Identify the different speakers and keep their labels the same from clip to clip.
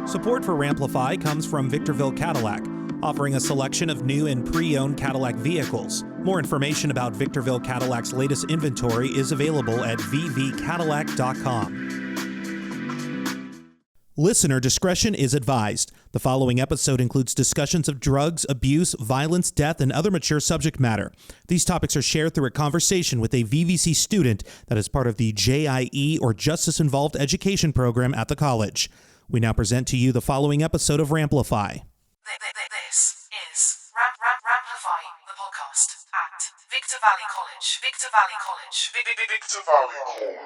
Speaker 1: Support for Ramplifi comes from Victorville Cadillac, offering a selection of new and pre-owned Cadillac vehicles. More information about Victorville Cadillac's latest inventory is available at vvcadillac.com. Listener discretion is advised. The following episode includes discussions of drugs, abuse, violence, death, and other mature subject matter. These topics are shared through a conversation with a VVC student that is part of the JIE, or Justice Involved Education program at the college. We now present to you the following episode of Ramplify.
Speaker 2: This is Ramplify, the podcast at Victor Valley College. Victor Valley College. Victor Valley College.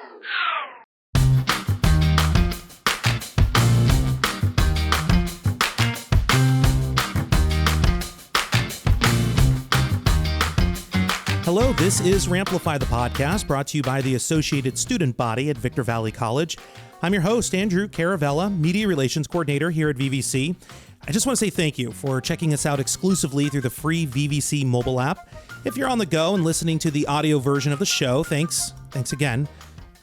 Speaker 1: Hello, this is Ramplify, the podcast, brought to you by the Associated Student Body at Victor Valley College. I'm your host, Andrew Caravella, Media Relations Coordinator here at VVC. I just want to say thank you for checking us out exclusively through the free VVC mobile app. If you're on the go and listening to the audio version of the show, thanks again.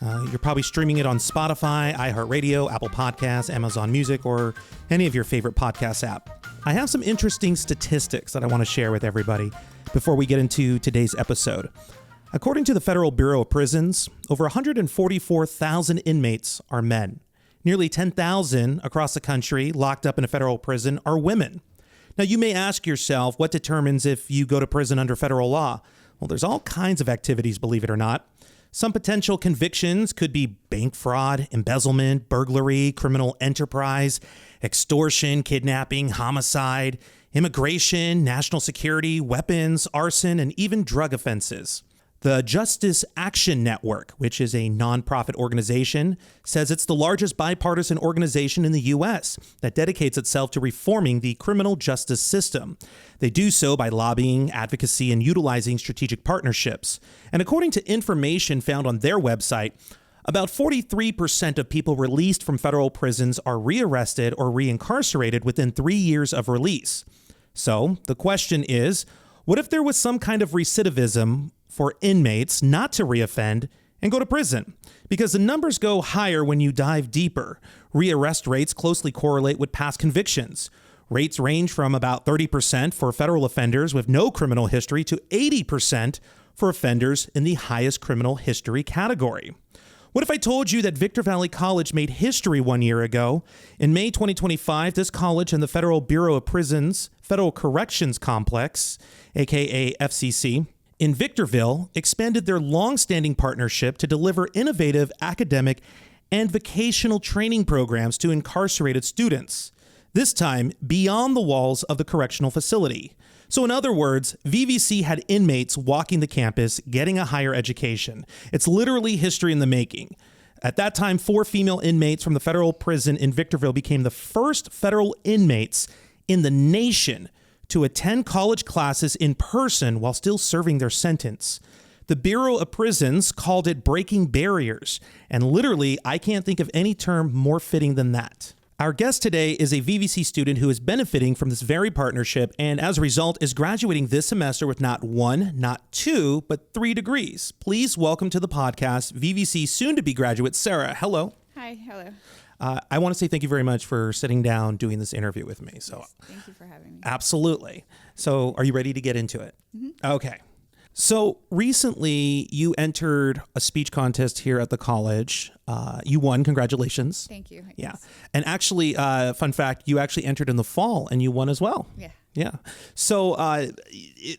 Speaker 1: You're probably streaming it on Spotify, iHeartRadio, Apple Podcasts, Amazon Music, or any of your favorite podcast app. I have some interesting statistics that I want to share with everybody before we get into today's episode. According to the Federal Bureau of Prisons, over 144,000 inmates are men. Nearly 10,000 across the country locked up in a federal prison are women. Now, you may ask yourself, what determines if you go to prison under federal law? Well, there's all kinds of activities, believe it or not. Some potential convictions could be bank fraud, embezzlement, burglary, criminal enterprise, extortion, kidnapping, homicide, immigration, national security, weapons, arson, and even drug offenses. The Justice Action Network, which is a nonprofit organization, says it's the largest bipartisan organization in the U.S. that dedicates itself to reforming the criminal justice system. They do so by lobbying, advocacy, and utilizing strategic partnerships. And according to information found on their website, about 43% of people released from federal prisons are rearrested or reincarcerated within 3 years of release. So the question is, what if there was some kind of recidivism for inmates not to reoffend and go to prison? Because the numbers go higher when you dive deeper. Rearrest rates closely correlate with past convictions. Rates range from about 30% for federal offenders with no criminal history to 80% for offenders in the highest criminal history category. What if I told you that Victor Valley College made history 1 year ago? In May 2025, this college and the Federal Bureau of Prisons Federal Corrections Complex, aka FCC, in Victorville, expanded their long-standing partnership to deliver innovative academic and vocational training programs to incarcerated students, this time beyond the walls of the correctional facility. So in other words, VVC had inmates walking the campus, getting a higher education. It's literally history in the making. At that time, 4 female inmates from the federal prison in Victorville became the first federal inmates in the nation to attend college classes in person while still serving their sentence. The Bureau of Prisons called it breaking barriers, and literally, I can't think of any term more fitting than that. Our guest today is a VVC student who is benefiting from this very partnership and as a result is graduating this semester with not 1, not 2, but 3 degrees. Please welcome to the podcast VVC soon-to-be graduate, Sarah. Hello.
Speaker 3: Hi, hello.
Speaker 1: I want to say thank you very much for sitting down doing this interview with me. So,
Speaker 3: Yes, thank you for having me.
Speaker 1: Absolutely. So are you ready to get into it?
Speaker 3: Mm-hmm.
Speaker 1: Okay. So recently you entered a speech contest here at the college. You won. Congratulations.
Speaker 3: Thank you.
Speaker 1: Yeah. And actually, fun fact, you actually entered in the fall and you won as well.
Speaker 3: Yeah.
Speaker 1: Yeah. So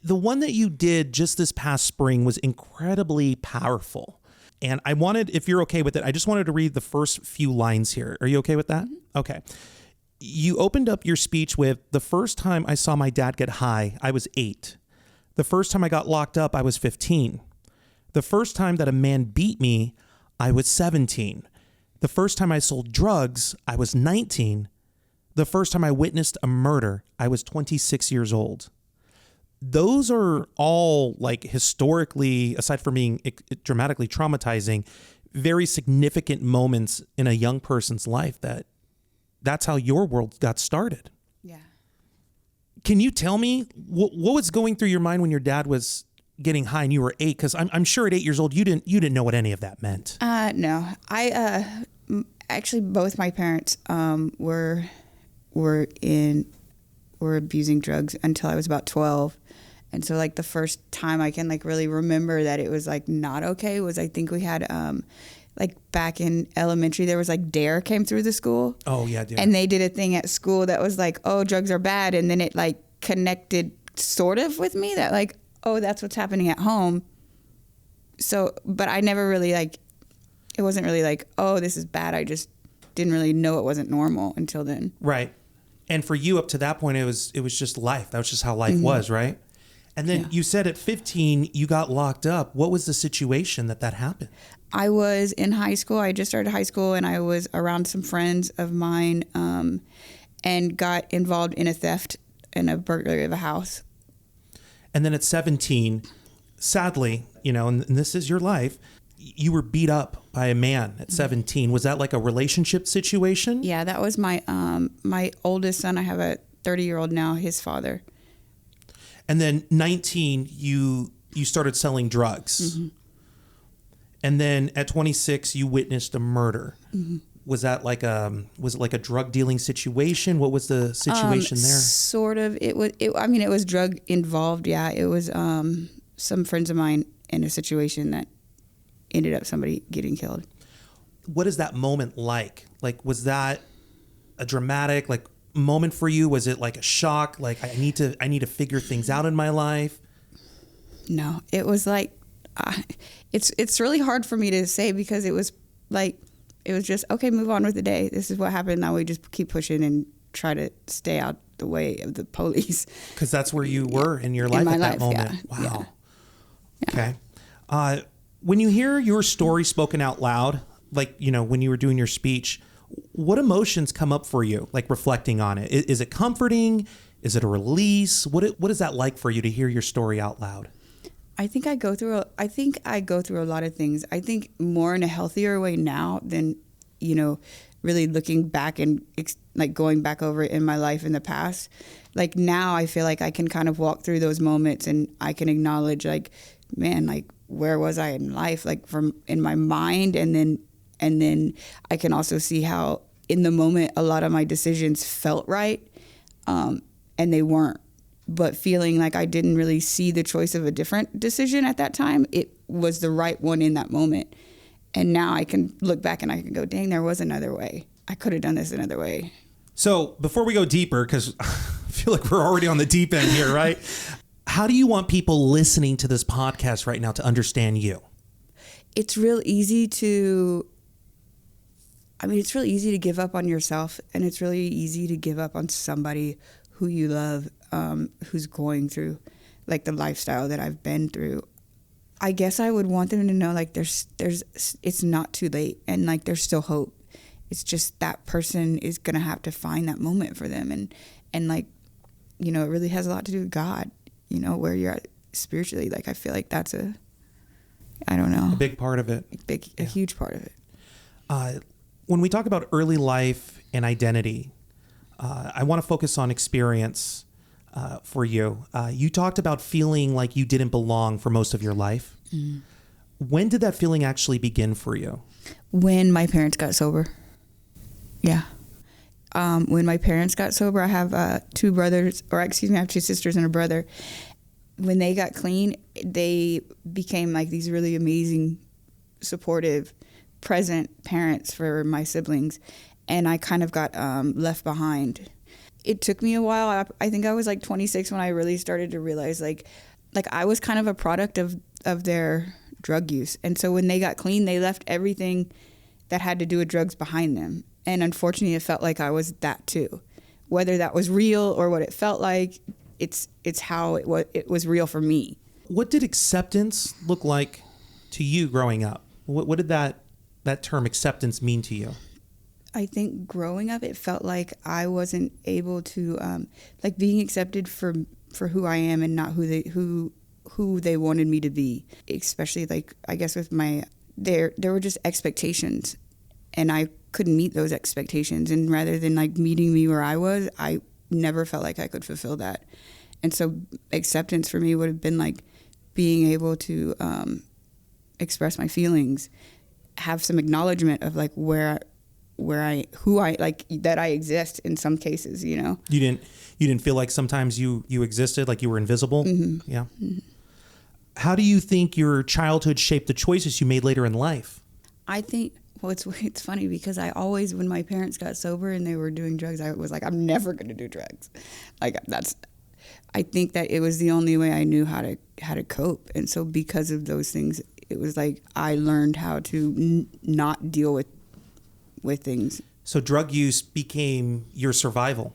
Speaker 1: the one that you did just this past spring was incredibly powerful. And I wanted, if you're okay with it, I just wanted to read the first few lines here. Are you okay with that? Mm-hmm. Okay. You opened up your speech with, "The first time I saw my dad get high, I was 8. The first time I got locked up, I was 15. The first time that a man beat me, I was 17. The first time I sold drugs, I was 19. The first time I witnessed a murder, I was 26 years old." Those are all, like, historically, aside from being dramatically traumatizing, very significant moments in a young person's life that's how your world got started.
Speaker 3: Yeah.
Speaker 1: Can you tell me what was going through your mind when your dad was getting high and you were 8? Because I'm sure at 8 years old you didn't know what any of that meant.
Speaker 3: No, I actually both my parents were were abusing drugs until I was about 12. And so like the first time I can like really remember that it was like not okay was, I think we had like back in elementary, there was like DARE came through the school.
Speaker 1: Oh yeah, DARE.
Speaker 3: And they did a thing at school that was like, oh, drugs are bad. And then it like connected sort of with me that like, oh, that's what's happening at home. So, but I never really like, it wasn't really like, oh, this is bad. I just didn't really know it wasn't normal until then.
Speaker 1: Right. And for you up to that point, it was just life. That was just how life was, right? And then you said at 15, you got locked up. What was the situation that happened?
Speaker 3: I was in high school. I just started high school, and I was around some friends of mine and got involved in a theft and a burglary of a house.
Speaker 1: And then at 17, sadly, and this is your life, you were beat up by a man at 17. Was that like a relationship situation?
Speaker 3: Yeah, that was my my oldest son. I have a 30-year-old now, his father.
Speaker 1: And then 19, you started selling drugs. And then at 26, you witnessed a murder. Was that like was it like a drug dealing situation? What was the situation there?
Speaker 3: Sort of. It was drug involved. Yeah, it was some friends of mine in a situation that ended up somebody getting killed.
Speaker 1: What is that moment like? Like, was that a dramatic moment for you? Was it like a shock? Like, I need to figure things out in my life?
Speaker 3: No, it was like, it's really hard for me to say because it was just, okay, move on with the day. This is what happened. Now we just keep pushing and try to stay out the way of the police.
Speaker 1: Because that's where you were in your life at that moment.
Speaker 3: Yeah.
Speaker 1: Wow.
Speaker 3: Yeah.
Speaker 1: Okay. When you hear your story spoken out loud, like, when you were doing your speech, what emotions come up for you, like reflecting on it? Is it comforting? Is it a release? What is that like for you to hear your story out loud?
Speaker 3: I think I go through a lot of things. I think more in a healthier way now than, really looking back and like going back over it in my life in the past. Like now I feel like I can kind of walk through those moments and I can acknowledge like, man, like where was I in life? Like from in my mind. And then I can also see how in the moment, a lot of my decisions felt right. And they weren't. But feeling like I didn't really see the choice of a different decision at that time, it was the right one in that moment. And now I can look back and I can go, dang, there was another way. I could have done this another way.
Speaker 1: So before we go deeper, because I feel like we're already on the deep end here, right? How do you want people listening to this podcast right now to understand you?
Speaker 3: It's real easy to give up on yourself, and it's really easy to give up on somebody who you love, who's going through like the lifestyle that I've been through. I guess I would want them to know like it's not too late and like there's still hope. It's just that person is going to have to find that moment for them. And like, it really has a lot to do with God, where you're at spiritually. Like, I feel like that's a
Speaker 1: big part of it.
Speaker 3: A huge part of it.
Speaker 1: When we talk about early life and identity, I want to focus on experience for you. You talked about feeling like you didn't belong for most of your life. Mm. When did that feeling actually begin for you?
Speaker 3: When my parents got sober. Yeah. When my parents got sober, I have two sisters and a brother. When they got clean, they became like these really amazing, supportive, present parents for my siblings. And I kind of got left behind. It took me a while. I think I was like 26 when I really started to realize like I was kind of a product of their drug use. And so when they got clean, they left everything that had to do with drugs behind them. And unfortunately, it felt like I was that too. Whether that was real or what it felt like, it's how it was real for me.
Speaker 1: What did acceptance look like to you growing up? What did that term acceptance mean to you?
Speaker 3: I think growing up, it felt like I wasn't able to, like being accepted for who I am and not who they wanted me to be. Especially like, I guess with there were just expectations and I couldn't meet those expectations. And rather than like meeting me where I was, I never felt like I could fulfill that. And so acceptance for me would have been like being able to express my feelings, have some acknowledgement of like where that I exist in some cases, you know.
Speaker 1: You didn't feel like sometimes you existed, like you were invisible?
Speaker 3: Mm-hmm.
Speaker 1: Yeah. Mm-hmm. How do you think your childhood shaped the choices you made later in life?
Speaker 3: I think, well, it's funny because I always, when my parents got sober and they were doing drugs, I was like, I'm never going to do drugs. I think that it was the only way I knew how to cope. And so because of those things, it was like I learned how to not deal with things.
Speaker 1: So drug use became your survival,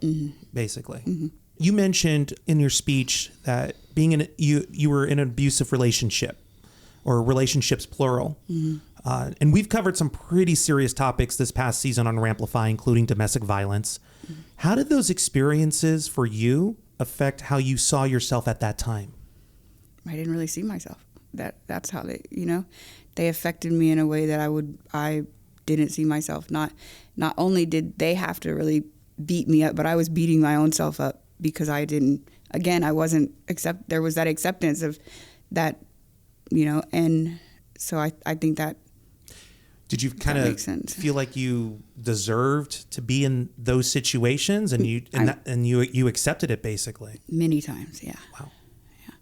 Speaker 1: basically.
Speaker 3: Mm-hmm.
Speaker 1: You mentioned in your speech that you were in an abusive relationship, or relationships plural. Mm-hmm. And we've covered some pretty serious topics this past season on Ramplify, including domestic violence. Mm-hmm. How did those experiences for you affect how you saw yourself at that time?
Speaker 3: I didn't really see myself. That's how they affected me in a way that I didn't see myself. Not only did they have to really beat me up, but I was beating my own self up because I wasn't there was that acceptance of that, and so I think that.
Speaker 1: Did you kind of feel like you deserved to be in those situations, and you accepted it basically?
Speaker 3: Many times, yeah.
Speaker 1: Wow. Yeah.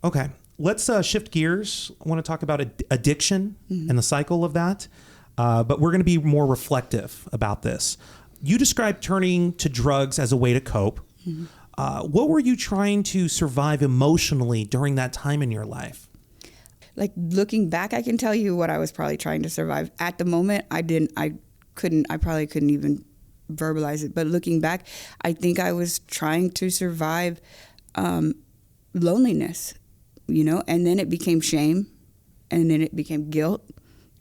Speaker 1: Okay, let's shift gears. I want to talk about addiction and the cycle of that, but we're going to be more reflective about this. You described turning to drugs as a way to cope. Mm-hmm. What were you trying to survive emotionally during that time in your life?
Speaker 3: Like looking back, I can tell you what I was probably trying to survive. At the moment, I probably couldn't even verbalize it. But looking back, I think I was trying to survive loneliness, and then it became shame, and then it became guilt,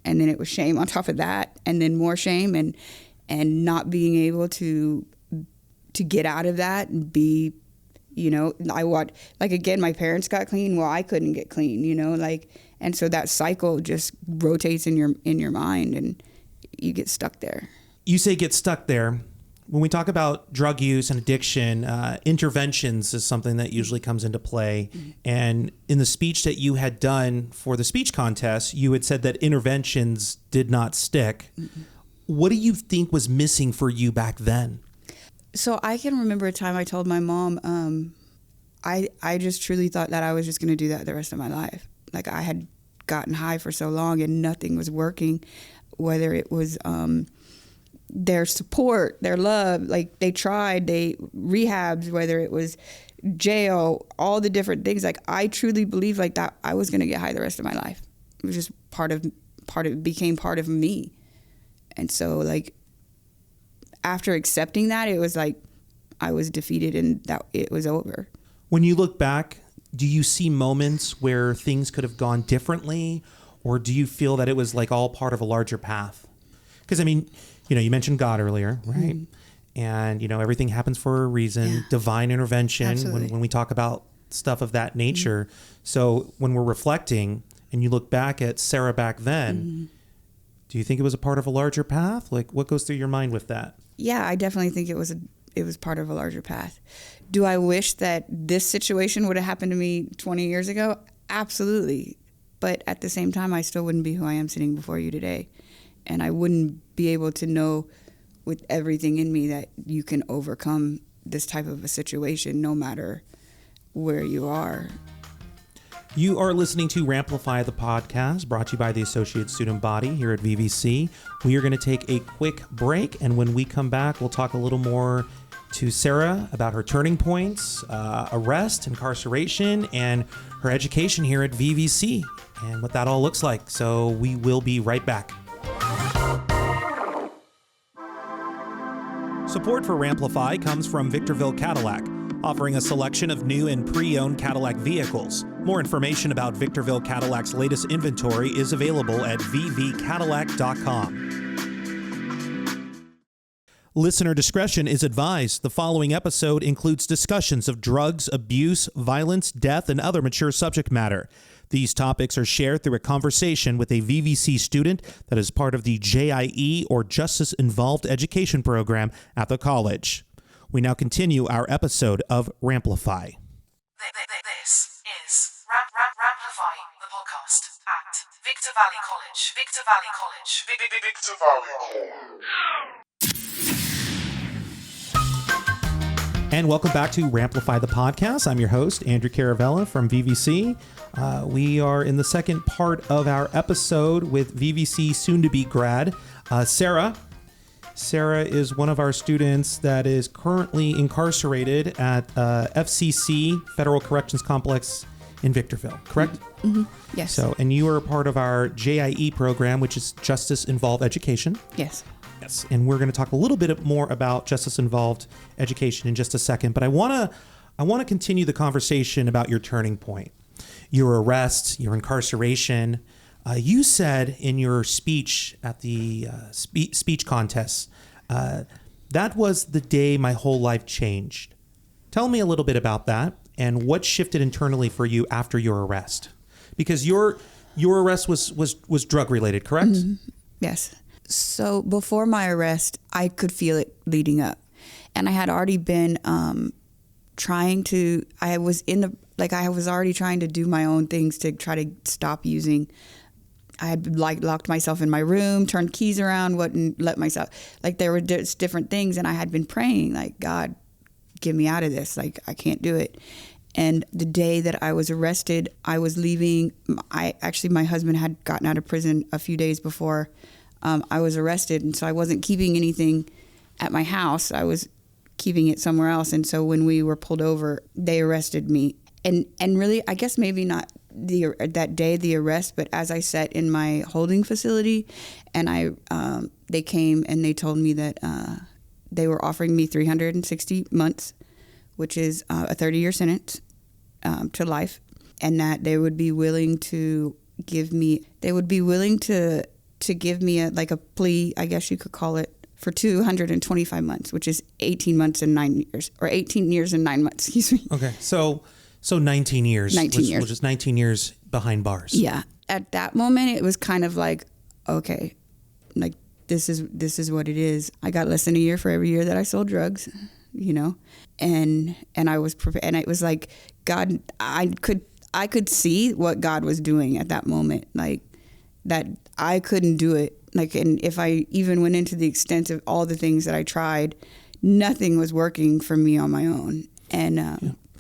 Speaker 3: and then it was shame on top of that, and then more shame, and not being able to get out of that and be, again, my parents got clean. Well, I couldn't get clean, and so that cycle just rotates in your mind, and you get stuck there.
Speaker 1: You say get stuck there. When we talk about drug use and addiction, interventions is something that usually comes into play. Mm-hmm. And in the speech that you had done for the speech contest, you had said that interventions did not stick. Mm-hmm. What do you think was missing for you back then?
Speaker 3: So I can remember a time I told my mom, I just truly thought that I was just going to do that the rest of my life. Like I had gotten high for so long and nothing was working, whether it was their support, their love, like they tried, rehabs, whether it was jail, all the different things. Like I truly believed like that I was going to get high the rest of my life. It was just became part of me. And so like after accepting that, it was like I was defeated and that it was over.
Speaker 1: When you look back, do you see moments where things could have gone differently, or do you feel that it was like all part of a larger path? Because I mean, you mentioned God earlier, right? Mm-hmm. And everything happens for a reason, yeah. Divine intervention when we talk about stuff of that nature. Mm-hmm. So when we're reflecting and you look back at Sarah back then, mm-hmm. do you think it was a part of a larger path? Like what goes through your mind with that?
Speaker 3: Yeah, I definitely think it was part of a larger path. Do I wish that this situation would have happened to me 20 years ago? Absolutely. But at the same time, I still wouldn't be who I am sitting before you today. And I wouldn't be able to know with everything in me that you can overcome this type of a situation no matter where you are.
Speaker 1: You are listening to Ramplify the podcast, brought to you by the Associate Student Body here at VVC. We are going to take a quick break, and when we come back, we'll talk a little more to Sarah about her turning points, arrest, incarceration, and her education here at VVC, and what that all looks like. So we will be right back. Support for Ramplify comes from Victorville Cadillac, offering a selection of new and pre-owned Cadillac vehicles. More information about Victorville Cadillac's latest inventory is available at vvcadillac.com. Listener discretion is advised. The following episode includes discussions of drugs, abuse, violence, death, and other mature subject matter. These topics are shared through a conversation with a VVC student that is part of the JIE, or Justice Involved Education Program at the college. We now continue our episode of Ramplify.
Speaker 2: This is Ramplify, the podcast at Victor Valley College. Victor Valley College. Victor Valley College.
Speaker 1: And welcome back to Ramplify the podcast. I'm your host, Andrew Caravella from VVC. We are in the second part of our episode with VVC soon-to-be grad, Sarah. Sarah is one of our students that is currently incarcerated at FCC, Federal Corrections Complex in Victorville, correct?
Speaker 3: Mm-hmm. Yes.
Speaker 1: So, and you are a part of our JIE program, which is Justice Involved Education.
Speaker 3: Yes.
Speaker 1: Yes, and we're going to talk a little bit more about justice-involved education in just a second. But I want to continue the conversation about your turning point, your arrest, your incarceration. You said in your speech at the speech contest, that was the day my whole life changed. Tell me a little bit about that and what shifted internally for you after your arrest, because your arrest was drug related, correct?
Speaker 3: Mm-hmm. Yes. So before my arrest, I could feel it leading up, and I had already been I was already trying to do my own things to try to stop using. I had locked myself in my room, turned keys around, wouldn't let myself, there were just different things. And I had been praying, God, get me out of this. I can't do it. And the day that I was arrested, I was leaving. My husband had gotten out of prison a few days before I was arrested. And so I wasn't keeping anything at my house. I was keeping it somewhere else. And so when we were pulled over, they arrested me. And really, I guess maybe not that day, the arrest, but as I sat in my holding facility, and they came and they told me that they were offering me 360 months, which is a 30-year sentence to life, and that they would be willing to give me a plea, I guess you could call it, for 225 months, which is 18 months and 9 years, or 18 years and 9 months, excuse me.
Speaker 1: Okay, so 19 years.
Speaker 3: 19 years.
Speaker 1: Which is 19 years behind bars.
Speaker 3: Yeah. At that moment, it was kind of okay, this is what it is. I got less than a year for every year that I sold drugs, and I was prepared. And it was God, I could see what God was doing at that moment, that I couldn't do it. And if I even went into the extent of all the things that I tried, nothing was working for me on my own. And
Speaker 1: yeah.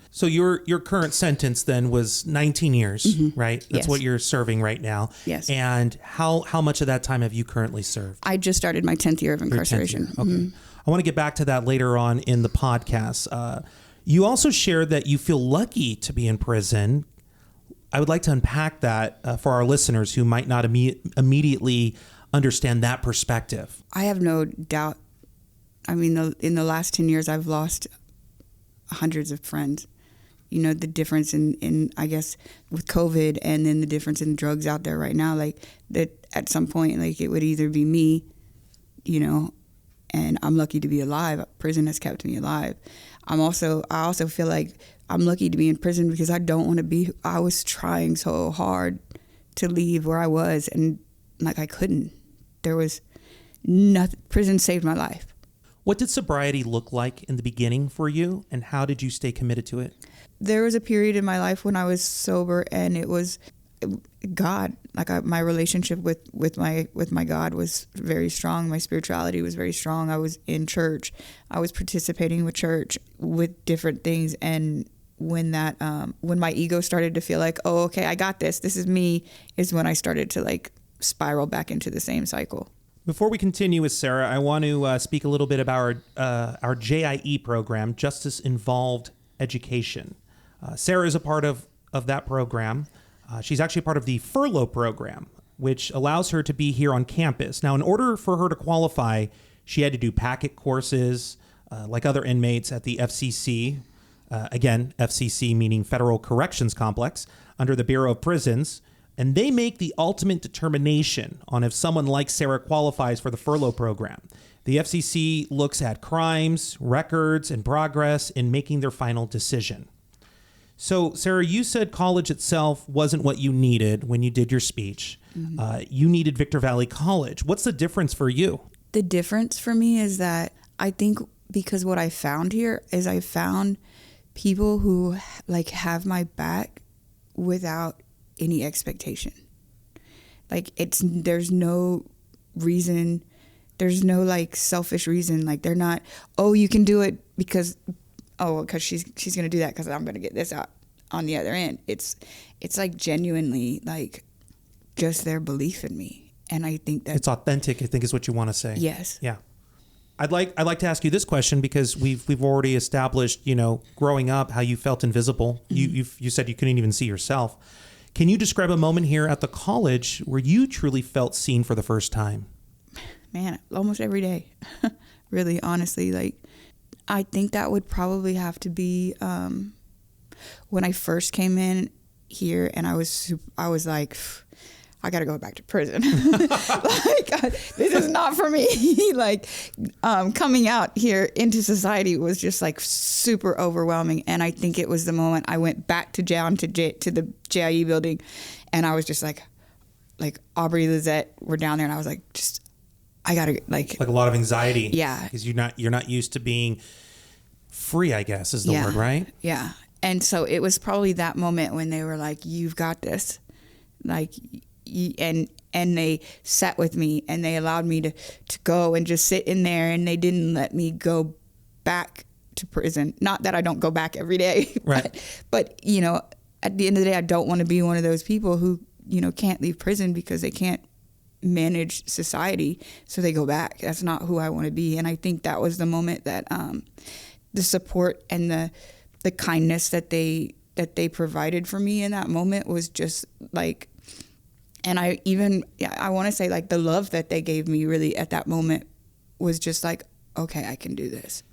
Speaker 1: So your current sentence then was 19 years, mm-hmm. right? That's
Speaker 3: yes.
Speaker 1: what you're serving right now.
Speaker 3: Yes.
Speaker 1: And how much of that time have you currently served?
Speaker 3: I just started my 10th year of incarceration.
Speaker 1: Year. Okay. Mm-hmm. I want to get back to that later on in the podcast. You also shared that you feel lucky to be in prison. I would like to unpack that for our listeners who might not immediately understand that perspective.
Speaker 3: I have no doubt. I mean, in the last 10 years, I've lost hundreds of friends. The difference in I guess, with COVID, and then the difference in drugs out there right now, that at some point, it would either be me, and I'm lucky to be alive. Prison has kept me alive. I also feel like I'm lucky to be in prison because I don't want to be. I was trying so hard to leave where I was, and I couldn't. There was nothing. Prison saved my life.
Speaker 1: What did sobriety look like in the beginning for you, and how did you stay committed to it?
Speaker 3: There was a period in my life when I was sober, and it was God. My relationship with my God was very strong. My spirituality was very strong. I was in church. I was participating with church with different things, and when my ego started to feel oh, okay, I got this. This is me, is when I started to spiral back into the same cycle.
Speaker 1: Before we continue with Sarah, I want to speak a little bit about our JIE program, Justice Involved Education. Sarah is a part of that program. She's actually part of the furlough program, which allows her to be here on campus. Now, in order for her to qualify, she had to do packet courses like other inmates at the FCC. Again, FCC meaning Federal Corrections Complex, under the Bureau of Prisons. And they make the ultimate determination on if someone like Sarah qualifies for the furlough program. The FCC looks at crimes, records, and progress in making their final decision. So, Sarah, you said college itself wasn't what you needed when you did your speech. Mm-hmm. You needed Victor Valley College. What's the difference for you?
Speaker 3: The difference for me is that I think because what I found here is I found people who have my back without any expectation. There's no reason, there's no selfish reason. They're not, oh, you can do it because oh, because she's going to do that because I'm going to get this out on the other end. It's like genuinely like just their belief in me. And I think that
Speaker 1: it's authentic, I think is what you want to say.
Speaker 3: Yes.
Speaker 1: Yeah. I'd like to ask you this question because we've already established, growing up, how you felt invisible. Mm-hmm. You said you couldn't even see yourself. Can you describe a moment here at the college where you truly felt seen for the first time?
Speaker 3: Man, almost every day. Really, honestly, like I think that would probably have to be when I first came in here, and I was like, I got to go back to prison. This is not for me. Coming out here into society was just like super overwhelming. And I think it was the moment I went back to jail, to the JIE building. And I was just like Aubrey, Lizette were down there. And I was like, I got to like
Speaker 1: a lot of anxiety.
Speaker 3: Yeah.
Speaker 1: Because you're not used to being free, I guess is the word, right?
Speaker 3: Yeah. And so it was probably that moment when they were like, you've got this. And they sat with me and they allowed me to go and just sit in there, and they didn't let me go back to prison. Not that I don't go back every day,
Speaker 1: right?
Speaker 3: But at the end of the day, I don't want to be one of those people who can't leave prison because they can't manage society, so they go back. That's not who I want to be. And I think that was the moment that the support and the kindness that they provided for me in that moment was just like. And I want to say like the love that they gave me really at that moment was just like, okay, I can do this.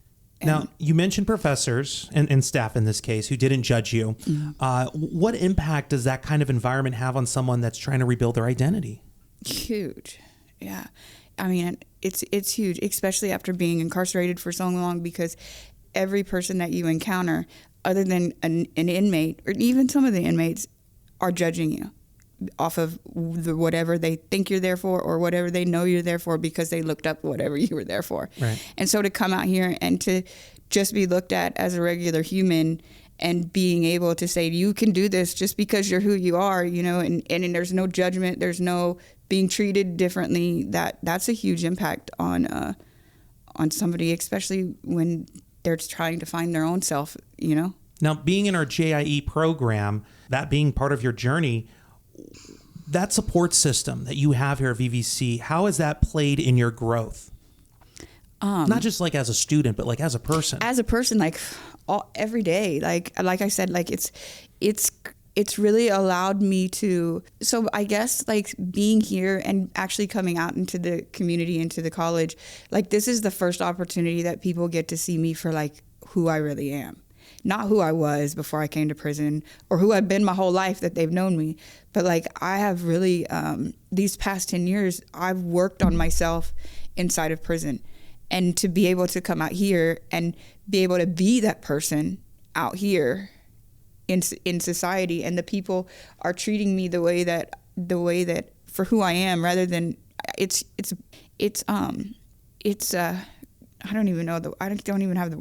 Speaker 3: And
Speaker 1: now, you mentioned professors and staff in this case who didn't judge you. Mm-hmm. What impact does that kind of environment have on someone that's trying to rebuild their identity?
Speaker 3: Huge. Yeah. I mean, it's huge, especially after being incarcerated for so long, because every person that you encounter, other than an inmate, or even some of the inmates, are judging you off of whatever they think you're there for or whatever they know you're there for because they looked up whatever you were there for.
Speaker 1: Right. And
Speaker 3: so to come out here and to just be looked at as a regular human and being able to say, you can do this just because you're who you are, and there's no judgment, there's no being treated differently, that's a huge impact on somebody, especially when they're trying to find their own self,
Speaker 1: Now, being in our JIE program, that being part of your journey, that support system that you have here at VVC, how has that played in your growth? Not just like as a student, but like as a person.
Speaker 3: As a person, every day, like I said, like it's really allowed me to. So I guess like being here and actually coming out into the community, into the college, like this is the first opportunity that people get to see me for like who I really am. Not who I was before I came to prison or who I've been my whole life that they've known me. But like I have really, these past 10 years, I've worked on myself inside of prison. And to be able to come out here and be able to be that person out here in society, and the people are treating me the way that for who I am, rather than I don't even know I don't even have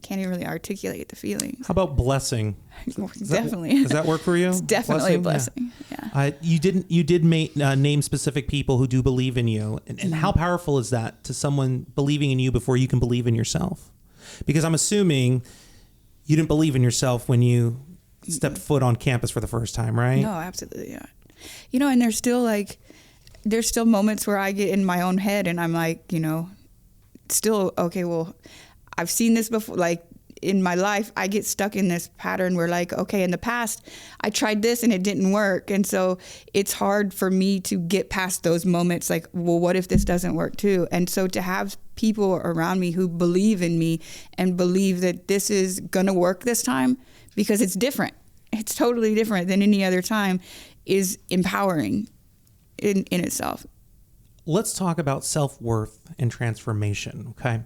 Speaker 3: can't even really articulate the feelings.
Speaker 1: How about blessing?
Speaker 3: Definitely.
Speaker 1: Does that work for you?
Speaker 3: It's definitely a blessing. Yeah.
Speaker 1: You did name specific people who do believe in you, and how powerful is that to someone believing in you before you can believe in yourself? Because I'm assuming you didn't believe in yourself when you stepped foot on campus for the first time, right?
Speaker 3: No, absolutely not. And there's still moments where I get in my own head and I'm like, still, okay, well, I've seen this before, like in my life, I get stuck in this pattern where like, okay, in the past, I tried this and it didn't work. And so it's hard for me to get past those moments like, well, what if this doesn't work too? And so to have people around me who believe in me and believe that this is going to work this time, because it's different. It's totally different than any other time, is empowering in itself.
Speaker 1: Let's talk about self-worth and transformation, okay?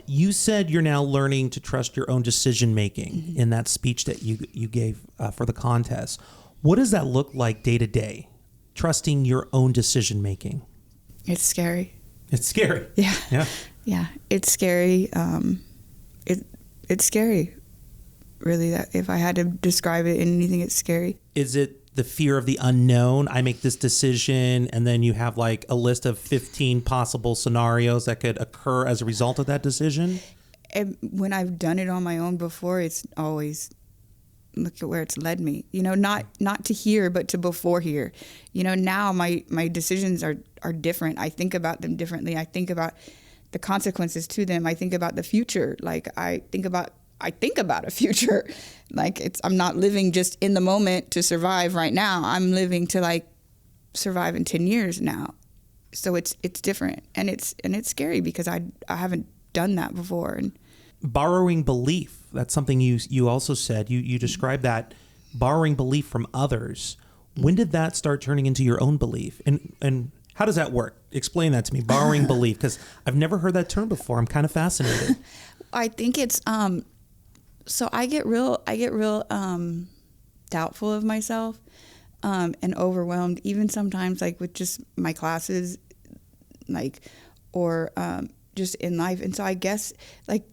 Speaker 1: You said you're now learning to trust your own decision-making in that speech that you gave for the contest. What does that look like day to day, trusting your own decision-making?
Speaker 3: It's scary.
Speaker 1: It's scary.
Speaker 3: Yeah.
Speaker 1: Yeah.
Speaker 3: Yeah. It's scary. It's scary, really, that if I had to describe it in anything, it's scary.
Speaker 1: Is it the fear of the unknown? I make this decision, and then you have like a list of 15 possible scenarios that could occur as a result of that decision?
Speaker 3: when I've done it on my own before, it's always look at where it's led me. Not to here, but to before here. Now my decisions are different. I think about them differently. I think about the consequences to them. I think about the future. Like I think about a future. Like I'm not living just in the moment to survive right now. I'm living to like survive in 10 years now. So it's different, and it's scary because I haven't done that before. And
Speaker 1: borrowing belief, that's something you also said. You described that, borrowing belief from others. When did that start turning into your own belief? And how does that work? Explain that to me, borrowing belief, because I've never heard that term before. I'm kind of fascinated.
Speaker 3: I think it's so I get real doubtful of myself and overwhelmed, even sometimes like with just my classes, like, or just in life. And so I guess like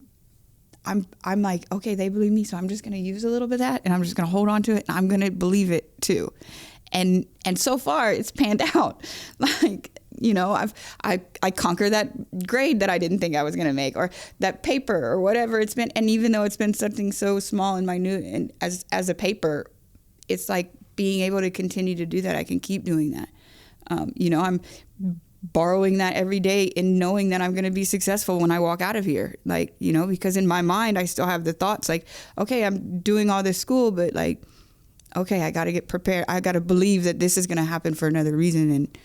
Speaker 3: I'm like, okay, they believe me, so I'm just going to use a little bit of that, and I'm just going to hold on to it, and I'm going to believe it too. And so far it's panned out. Like, I conquer that grade that I didn't think I was going to make, or that paper, or whatever it's been. And even though it's been something so small and minute, and as a paper, it's like being able to continue to do that. I can keep doing that. I'm borrowing that every day and knowing that I'm going to be successful when I walk out of here. Like, because in my mind, I still have the thoughts like, okay, I'm doing all this school, but like, okay, I got to get prepared. I got to believe that this is going to happen for another reason. And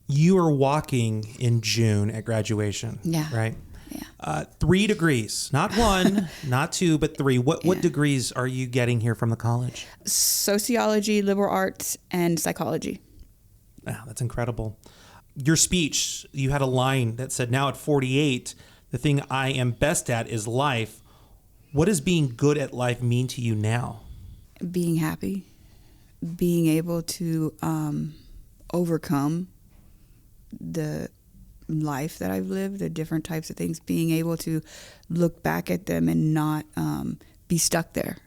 Speaker 1: you are walking in June at graduation.
Speaker 3: Yeah.
Speaker 1: Right?
Speaker 3: Yeah.
Speaker 1: 3 degrees, not 1, not 2, but 3. What degrees are you getting here from the college?
Speaker 3: Sociology, liberal arts, and psychology.
Speaker 1: Wow, that's incredible. Your speech, you had a line that said, now at 48, the thing I am best at is life. What does being good at life mean to you now?
Speaker 3: Being happy, being able to overcome the life that I've lived, the different types of things, being able to look back at them and not be stuck there.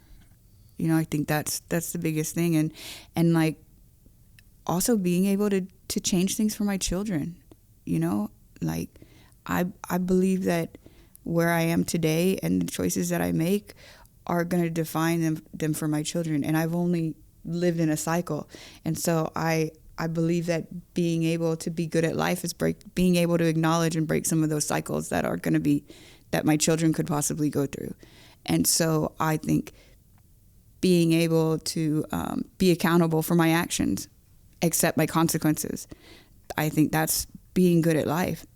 Speaker 3: I think that's the biggest thing. And like also being able to change things for my children. Like I believe that where I am today and the choices that I make are going to define them for my children. And I've only lived in a cycle. And so I believe that being able to be good at life is being able to acknowledge and break some of those cycles that are going to be, that my children could possibly go through. And so I think being able to be accountable for my actions, accept my consequences, I think that's being good at life.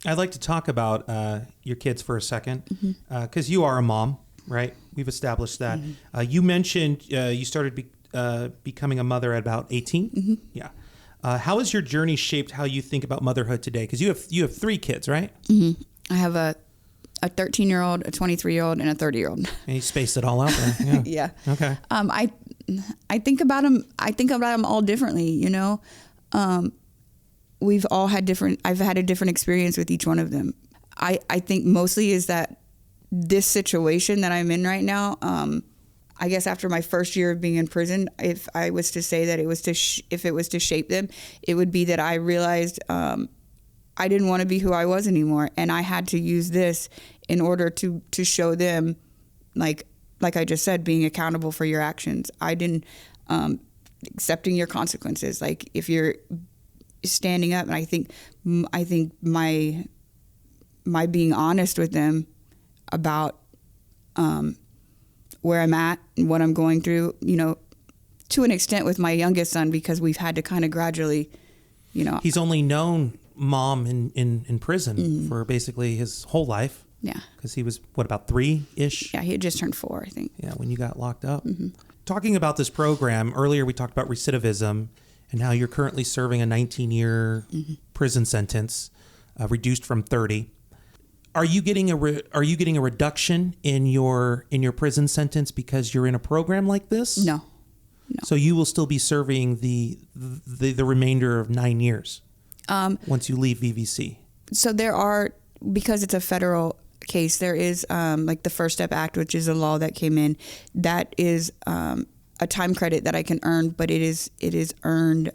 Speaker 1: I'd like to talk about your kids for a second, because you are a mom, right? We've established that. You mentioned you started becoming a mother at about 18. Yeah. How has your journey shaped how you think about motherhood today? Because you have 3 kids, right?
Speaker 3: I have a 13-year-old, a 23-year-old, and a 30-year-old.
Speaker 1: And you spaced it all out there. Yeah.
Speaker 3: Yeah.
Speaker 1: Okay.
Speaker 3: I think about them. I think about them all differently. We've all had I've had a different experience with each one of them. I think mostly is that this situation that I'm in right now. I guess after my first year of being in prison, if I was to say that it was if it was to shape them, it would be that I realized I didn't want to be who I was anymore, and I had to use this in order to show them, like I just said, being accountable for your actions. I didn't accepting your consequences. Like if you're standing up, and I think my being honest with them about where I'm at and what I'm going through, to an extent with my youngest son, because we've had to kind of gradually,
Speaker 1: He's only known mom in prison for basically his whole life.
Speaker 3: Yeah.
Speaker 1: Because he was, about 3-ish?
Speaker 3: Yeah, he had just turned 4, I think.
Speaker 1: Yeah, when you got locked up. Talking about this program, earlier we talked about recidivism and how you're currently serving a 19-year prison sentence, reduced from 30. Are you getting a reduction in your prison sentence because you're in a program like this?
Speaker 3: No.
Speaker 1: So you will still be serving the remainder of 9 years once you leave VVC.
Speaker 3: So there are, because it's a federal case, there is like the First Step Act, which is a law that came in. That is a time credit that I can earn, but it is earned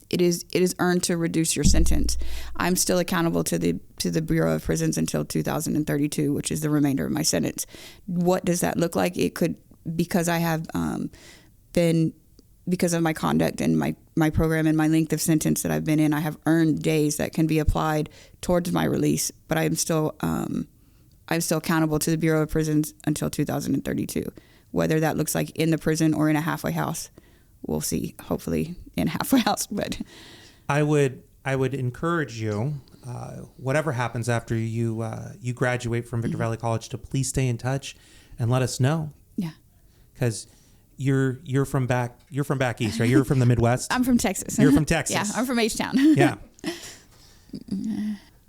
Speaker 3: it is earned to reduce your sentence. I'm still accountable to the Bureau of Prisons until 2032, which is the remainder of my sentence. What does that look like? It could, because I have because of my conduct and my program and my length of sentence that I've been in, I have earned days that can be applied towards my release. But I'm still accountable to the Bureau of Prisons until 2032. Whether that looks like in the prison or in a halfway house, we'll see. Hopefully in a halfway house. But
Speaker 1: I would encourage you, whatever happens after you graduate from Victor Valley College, to please stay in touch and let us know.
Speaker 3: Yeah,
Speaker 1: because you're from back east, right? You're from the Midwest.
Speaker 3: I'm from Texas.
Speaker 1: You're from Texas.
Speaker 3: Yeah, I'm from H-Town.
Speaker 1: Yeah.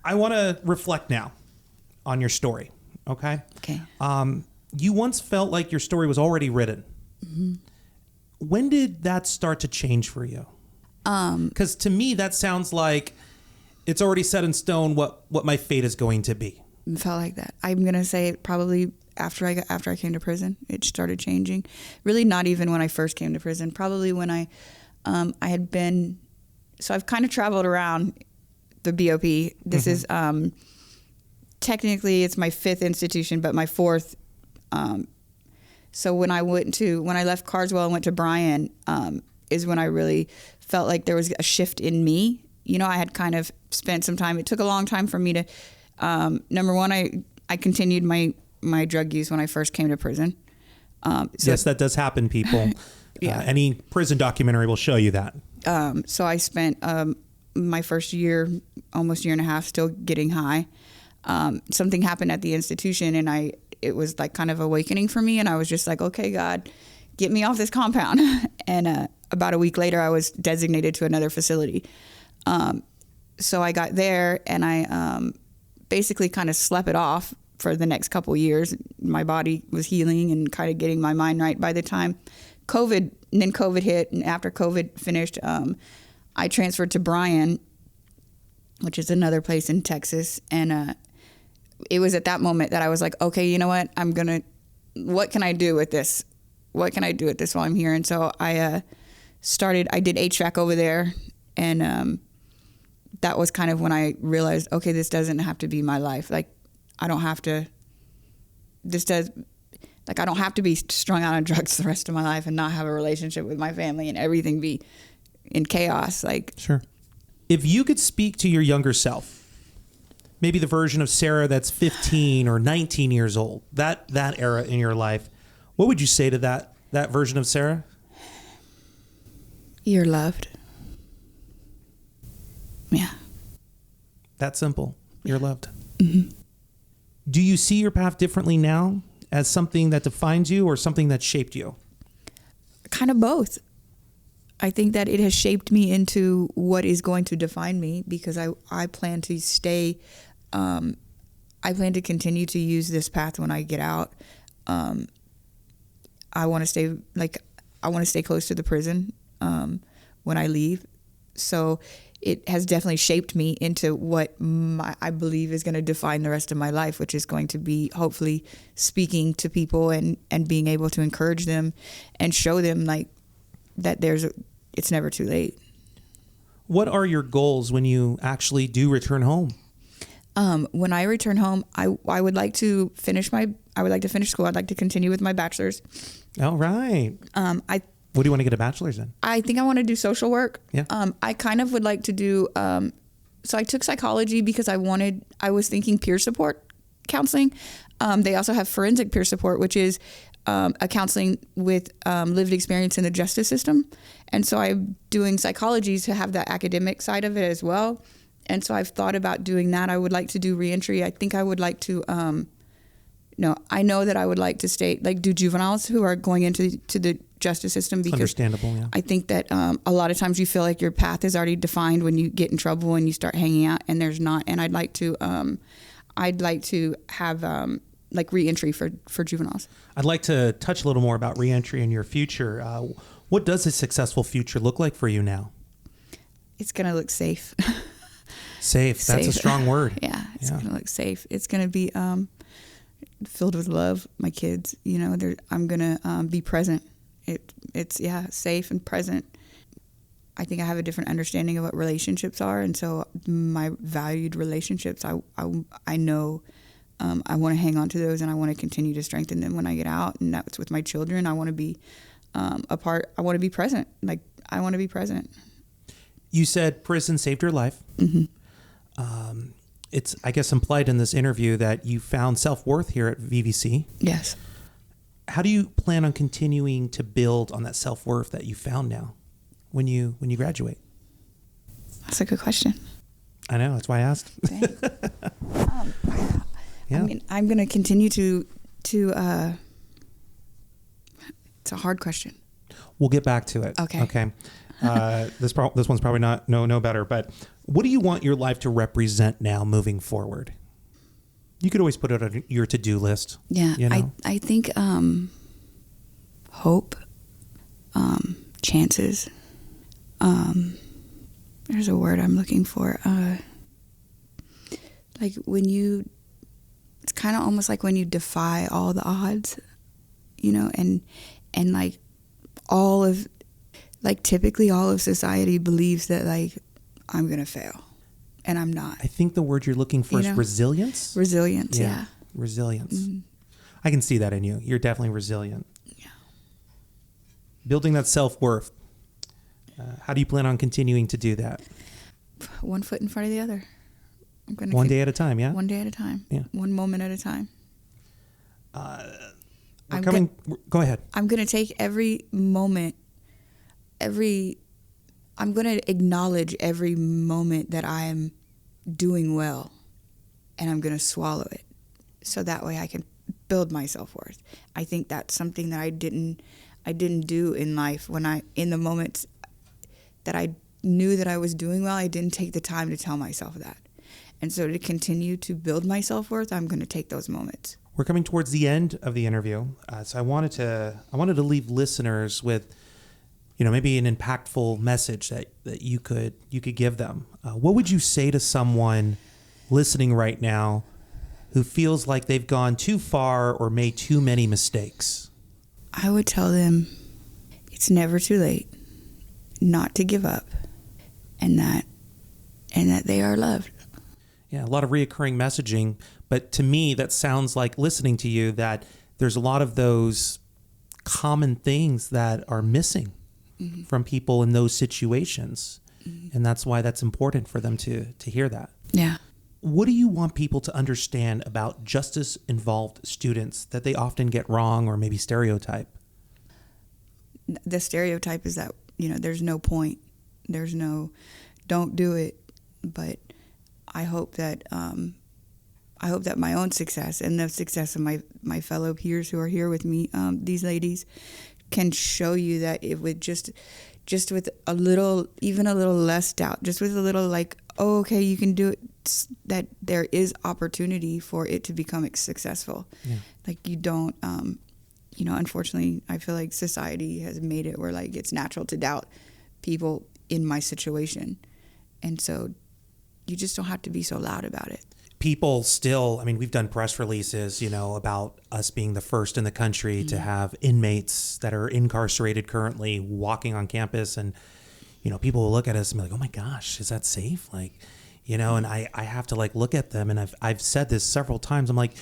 Speaker 1: I want to reflect now on your story. Okay.
Speaker 3: Okay.
Speaker 1: You once felt like your story was already written.
Speaker 3: Mm-hmm.
Speaker 1: When did that start to change for you? Because to me, that sounds like it's already set in stone what my fate is going to be.
Speaker 3: It felt like that. I'm gonna say probably after I came to prison, it started changing. Really, not even when I first came to prison. Probably when I had been. So I've kind of traveled around the BOP. This is technically it's my 5th institution, but my 4th. So when I left Carswell and went to Bryan, is when I really felt like there was a shift in me. You know, I had kind of spent some time. It took a long time for me to, number one, I continued my drug use when I first came to prison.
Speaker 1: Yes, that does happen, people.
Speaker 3: Yeah.
Speaker 1: Any prison documentary will show you that.
Speaker 3: So I spent my first year, almost year and a half, still getting high. Something happened at the institution, and it was like kind of awakening for me, and I was just like, okay, God, get me off this compound. And about a week later, I was designated to another facility. So I got there, and I basically kind of slept it off for the next couple of years. My body was healing and kind of getting my mind right. By the time COVID hit, and after COVID finished, I transferred to Bryan, which is another place in Texas, and it was at that moment that I was like, okay, you know what? What can I do with this? What can I do with this while I'm here? And so I did HVAC over there, and that was kind of when I realized, okay, this doesn't have to be my life. Like, I don't have to be strung out on drugs the rest of my life and not have a relationship with my family and everything be in chaos. Like,
Speaker 1: sure. If you could speak to your younger self, maybe the version of Sarah that's 15 or 19 years old, that era in your life, what would you say to that version of Sarah?
Speaker 3: You're loved. Yeah.
Speaker 1: That simple. You're loved.
Speaker 3: Mm-hmm.
Speaker 1: Do you see your path differently now as something that defines you or something that shaped you?
Speaker 3: Kind of both. I think that it has shaped me into what is going to define me, because I plan to stay, I plan to continue to use this path when I get out. I want to stay close to the prison when I leave. So it has definitely shaped me into what I believe is going to define the rest of my life, which is going to be hopefully speaking to people and being able to encourage them and show them like that it's never too late.
Speaker 1: What are your goals when you actually do return home?
Speaker 3: When I return home, I would like to finish school. I'd like to continue with my bachelor's.
Speaker 1: All right. What do you want to get a bachelor's in?
Speaker 3: I think I want to do social work.
Speaker 1: Yeah.
Speaker 3: I kind of would like to do, so I took psychology because I was thinking peer support counseling. They also have forensic peer support, which is a counseling with lived experience in the justice system. And so I'm doing psychology to have that academic side of it as well. And so I've thought about doing that. I would like to do reentry. I think I would like to, I know that I would like to do juveniles who are going into the justice system, because
Speaker 1: understandable. Yeah.
Speaker 3: I think that a lot of times you feel like your path is already defined when you get in trouble and you start hanging out, and there's not. And I'd like to have reentry for juveniles.
Speaker 1: I'd like to touch a little more about reentry in your future. What does a successful future look like for you now?
Speaker 3: It's going to look safe.
Speaker 1: Safe. That's a strong word.
Speaker 3: Yeah, it's going to look safe. It's going to be filled with love. My kids, I'm going to be present. It's safe and present. I think I have a different understanding of what relationships are. And so my valued relationships, I know I want to hang on to those, and I want to continue to strengthen them when I get out. And that's with my children. I want to be I want to be present. Like, I want to be present.
Speaker 1: You said prison saved your life.
Speaker 3: Mm-hmm.
Speaker 1: It's, I guess, implied in this interview that you found self-worth here at VVC.
Speaker 3: Yes.
Speaker 1: How do you plan on continuing to build on that self-worth that you found now when you graduate?
Speaker 3: That's a good question.
Speaker 1: I know. That's why I asked.
Speaker 3: Yeah. I mean, I'm going to continue to it's a hard question.
Speaker 1: We'll get back to it.
Speaker 3: Okay.
Speaker 1: This one's probably not no better, but what do you want your life to represent now moving forward? You could always put it on your to-do list.
Speaker 3: Yeah.
Speaker 1: You know?
Speaker 3: I think hope, chances. There's a word I'm looking for. Like it's kind of almost like when you defy all the odds, you know, and like typically all of society believes that, like, I'm going to fail, and I'm not.
Speaker 1: I think the word you're looking for is resilience.
Speaker 3: Resilience, yeah.
Speaker 1: Resilience.
Speaker 3: Mm-hmm.
Speaker 1: I can see that in you. You're definitely resilient.
Speaker 3: Yeah.
Speaker 1: Building that self-worth. How do you plan on continuing to do that?
Speaker 3: One foot in front of the other.
Speaker 1: One day at a time, yeah?
Speaker 3: One day at a time.
Speaker 1: Yeah.
Speaker 3: One moment at a time.
Speaker 1: Go ahead.
Speaker 3: I'm going to take every moment, I'm going to acknowledge every moment that I am doing well, and I'm going to swallow it, so that way I can build my self-worth. I think that's something that I didn't do in life. In the moments that I knew that I was doing well, I didn't take the time to tell myself that. And so to continue to build my self-worth, I'm going to take those moments.
Speaker 1: We're coming towards the end of the interview, so I wanted to leave listeners with, you know, maybe an impactful message that you could give them. What would you say to someone listening right now who feels like they've gone too far or made too many mistakes?
Speaker 3: I would tell them it's never too late not to give up, and that they are loved.
Speaker 1: Yeah, a lot of reoccurring messaging, but to me, that sounds like, listening to you, that there's a lot of those common things that are missing mm-hmm. from people in those situations. Mm-hmm. And that's why that's important for them to hear that.
Speaker 3: Yeah.
Speaker 1: What do you want people to understand about justice-involved students that they often get wrong or maybe stereotype?
Speaker 3: The stereotype is that, you know, there's no point. There's no, don't do it. But I hope that my own success and the success of my fellow peers who are here with me, these ladies, can show you that if with just with a little, even a little less doubt, just with a little like, oh, okay, you can do it, that there is opportunity for it to become successful. Yeah. Like, you don't, you know, unfortunately, I feel like society has made it where, like, it's natural to doubt people in my situation. And so you just don't have to be so loud about it.
Speaker 1: People still, I mean, we've done press releases, you know, about us being the first in the country mm-hmm. to have inmates that are incarcerated currently walking on campus. And, you know, people will look at us and be like, oh my gosh, is that safe? Like, you know, and I have to, like, look at them. And I've said this several times. I'm like,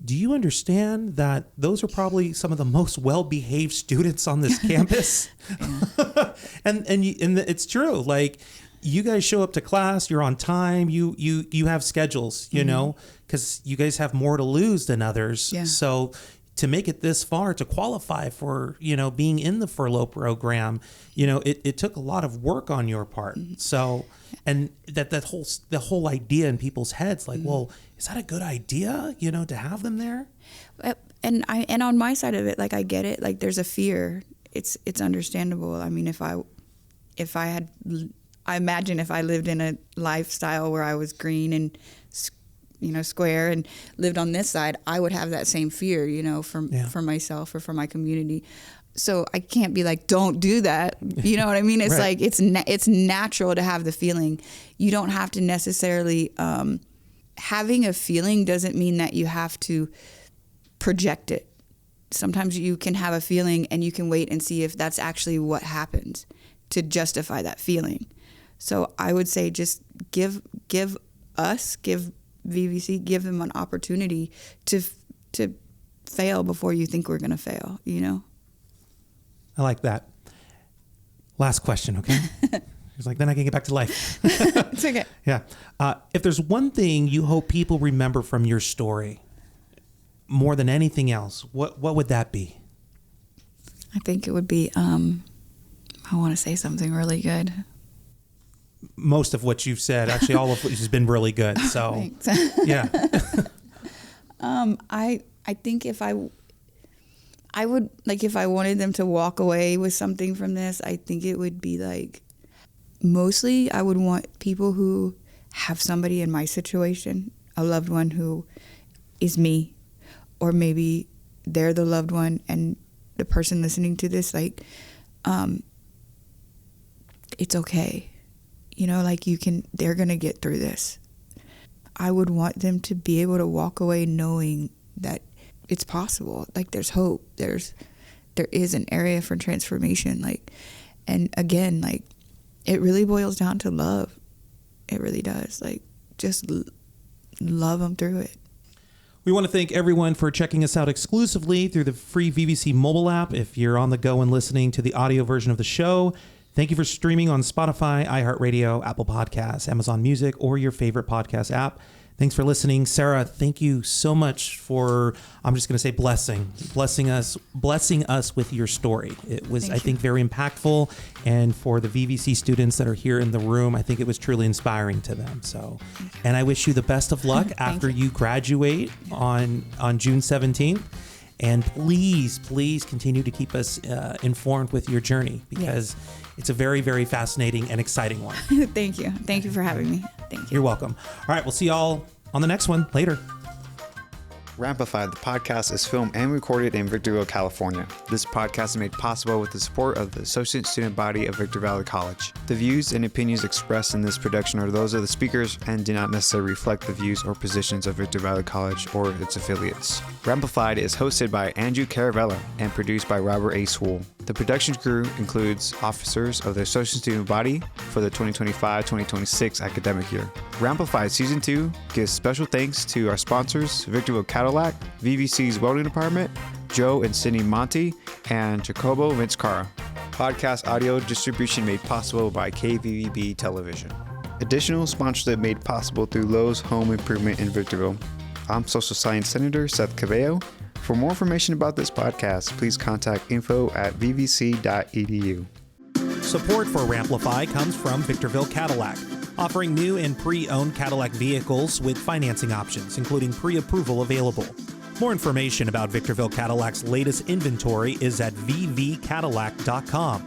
Speaker 1: do you understand that those are probably some of the most well-behaved students on this campus? and it's true. Like, you guys show up to class, you're on time, you have schedules, you mm-hmm. know, because you guys have more to lose than others. Yeah. So to make it this far, to qualify for, you know, being in the furlough program, you know, it took a lot of work on your part. Mm-hmm. So, and the whole idea in people's heads, like, mm-hmm. well, is that a good idea, you know, to have them there?
Speaker 3: And on my side of it, like, I get it. Like, there's a fear. It's understandable. I mean, I imagine if I lived in a lifestyle where I was green and, you know, square and lived on this side, I would have that same fear, you know, for myself or for my community. So I can't be like, don't do that. You know what I mean? It's right. Like, it's natural to have the feeling. You don't have to necessarily, having a feeling doesn't mean that you have to project it. Sometimes you can have a feeling and you can wait and see if that's actually what happens. to justify that feeling. So I would say just give VVC, give them an opportunity to fail before you think we're going to fail, you know?
Speaker 1: I like that. Last question, okay? It's like, then I can get back to life.
Speaker 3: It's okay.
Speaker 1: Yeah. If there's one thing you hope people remember from your story more than anything else, what would that be?
Speaker 3: I think it would be, I want to say something really good.
Speaker 1: Most of what you've said, actually all of it has been really good. So,
Speaker 3: Thanks.
Speaker 1: Yeah.
Speaker 3: I think if I would, like, if I wanted them to walk away with something from this, I think it would be like, mostly I would want people who have somebody in my situation, a loved one who is me, or maybe they're the loved one and the person listening to this, like, it's okay. You know, like, they're going to get through this. I would want them to be able to walk away knowing that it's possible. Like, there's hope. There is an area for transformation. Like, and again, like, it really boils down to love. It really does. Like, just love them through it.
Speaker 1: We want to thank everyone for checking us out exclusively through the free VVC mobile app. If you're on the go and listening to the audio version of the show, thank you for streaming on Spotify, iHeartRadio, Apple Podcasts, Amazon Music, or your favorite podcast app. Thanks for listening. Sarah, thank you so much for, I'm just going to say blessing us with your story. It was, I think, very impactful. And for the VVC students that are here in the room, I think it was truly inspiring to them. So, and I wish you the best of luck after you graduate on June 17th. And please continue to keep us informed with your journey, because it's a very, very fascinating and exciting one.
Speaker 3: Thank you. Thank you for having me. Thank you.
Speaker 1: You're welcome. All right, we'll see y'all on the next one later.
Speaker 4: Ramplifi, the podcast, is filmed and recorded in Victorville, California. This podcast is made possible with the support of the Associate Student Body of Victor Valley College. The views and opinions expressed in this production are those of the speakers and do not necessarily reflect the views or positions of Victor Valley College or its affiliates. Ramplified is hosted by Andrew Caravella and produced by Robert A. Swool. The production crew includes officers of the Associate Student Body for the 2025-2026 academic year. Ramplified Season 2 gives special thanks to our sponsors, Victorville Cadillac, VVC's Welding Department, Joe and Cindy Monty, and Jacobo Vincecara. Podcast audio distribution made possible by KVVB Television. Additional sponsorship made possible through Lowe's Home Improvement in Victorville. I'm Social Science Senator Seth Cabello. For more information about this podcast, please contact info@vvc.edu.
Speaker 1: Support for Ramplify comes from Victorville Cadillac, offering new and pre-owned Cadillac vehicles with financing options, including pre-approval available. More information about Victorville Cadillac's latest inventory is at vvcadillac.com.